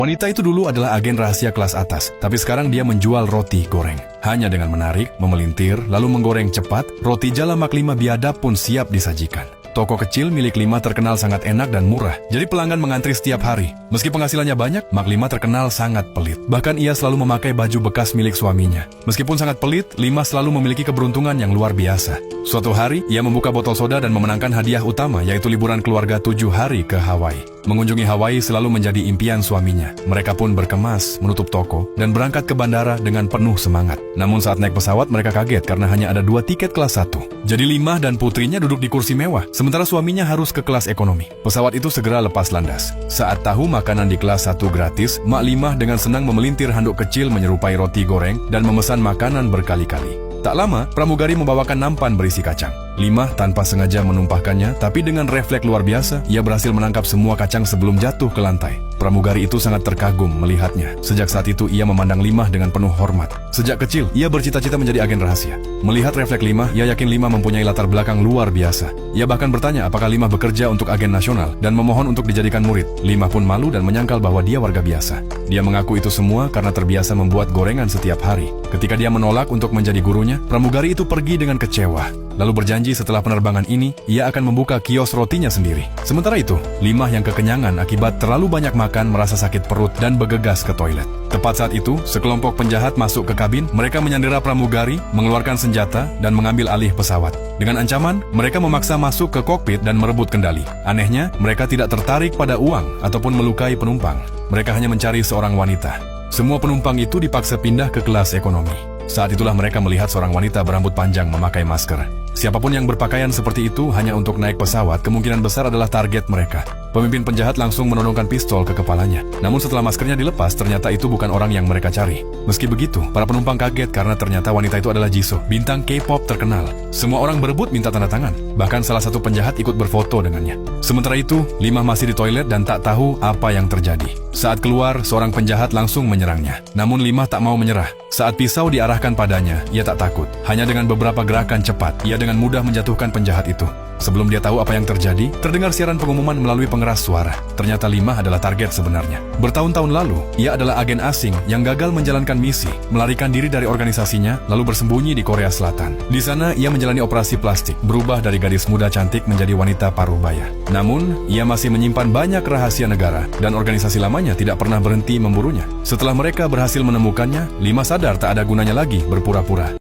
Wanita itu dulu adalah agen rahasia kelas atas, tapi sekarang dia menjual roti goreng. Hanya dengan menarik, memelintir, lalu menggoreng cepat, roti jala Mak Lima biadab pun siap disajikan. Toko kecil milik Lima terkenal sangat enak dan murah, jadi pelanggan mengantri setiap hari. Meski penghasilannya banyak, Mak Lima terkenal sangat pelit. Bahkan ia selalu memakai baju bekas milik suaminya. Meskipun sangat pelit, Lima selalu memiliki keberuntungan yang luar biasa. Suatu hari, ia membuka botol soda dan memenangkan hadiah utama, yaitu liburan keluarga 7 hari ke Hawaii. Mengunjungi Hawaii selalu menjadi impian suaminya. Mereka pun berkemas, menutup toko, dan berangkat ke bandara dengan penuh semangat. Namun saat naik pesawat, mereka kaget karena hanya ada 2 tiket kelas 1. Jadi Lima dan putrinya duduk di kursi mewah, sementara suaminya harus ke kelas ekonomi. Pesawat itu segera lepas landas. Saat tahu makanan di kelas 1 gratis, Mak Lima dengan senang memelintir handuk kecil menyerupai roti goreng dan memesan makanan berkali-kali. Tak lama, pramugari membawakan nampan berisi kacang. Lima tanpa sengaja menumpahkannya, tapi dengan refleks luar biasa, ia berhasil menangkap semua kacang sebelum jatuh ke lantai. Pramugari itu sangat terkagum melihatnya. Sejak saat itu, ia memandang Lima dengan penuh hormat. Sejak kecil, ia bercita-cita menjadi agen rahasia. Melihat refleks Lima, ia yakin Lima mempunyai latar belakang luar biasa. Ia bahkan bertanya apakah Lima bekerja untuk agen nasional dan memohon untuk dijadikan murid. Lima pun malu dan menyangkal bahwa dia warga biasa. Dia mengaku itu semua karena terbiasa membuat gorengan setiap hari. Ketika dia menolak untuk menjadi gurunya, pramugari itu pergi dengan kecewa. Lalu berjanji setelah penerbangan ini, ia akan membuka kios rotinya sendiri. Sementara itu, Lima yang kekenyangan akibat terlalu banyak makan merasa sakit perut dan bergegas ke toilet. Tepat saat itu, sekelompok penjahat masuk ke kabin, mereka menyandera pramugari, mengeluarkan senjata, dan mengambil alih pesawat. Dengan ancaman, mereka memaksa masuk ke kokpit dan merebut kendali. Anehnya, mereka tidak tertarik pada uang ataupun melukai penumpang. Mereka hanya mencari seorang wanita. Semua penumpang itu dipaksa pindah ke kelas ekonomi. Saat itulah mereka melihat seorang wanita berambut panjang memakai masker. Siapapun yang berpakaian seperti itu hanya untuk naik pesawat, kemungkinan besar adalah target mereka. Pemimpin penjahat langsung menodongkan pistol ke kepalanya. Namun setelah maskernya dilepas, ternyata itu bukan orang yang mereka cari. Meski begitu, para penumpang kaget karena ternyata wanita itu adalah Jisoo, bintang K-pop terkenal. Semua orang berebut minta tanda tangan. Bahkan salah satu penjahat ikut berfoto dengannya. Sementara itu, Lima masih di toilet dan tak tahu apa yang terjadi. Saat keluar, seorang penjahat langsung menyerangnya. Namun Lima tak mau menyerah. Saat pisau diarahkan padanya, ia tak takut. Hanya dengan beberapa gerakan cepat, ia dengan mudah menjatuhkan penjahat itu. Sebelum dia tahu apa yang terjadi, terdengar siaran pengumuman melalui pengeras suara. Ternyata Lima adalah target sebenarnya. Bertahun-tahun lalu, ia adalah agen asing yang gagal menjalankan misi, melarikan diri dari organisasinya, lalu bersembunyi di Korea Selatan. Di sana, ia menjalani operasi plastik, berubah dari gadis muda cantik menjadi wanita paruh baya. Namun, ia masih menyimpan banyak rahasia negara, dan organisasi lamanya tidak pernah berhenti memburunya. Setelah mereka berhasil menemukannya, Lima sadar tak ada gunanya lagi berpura-pura.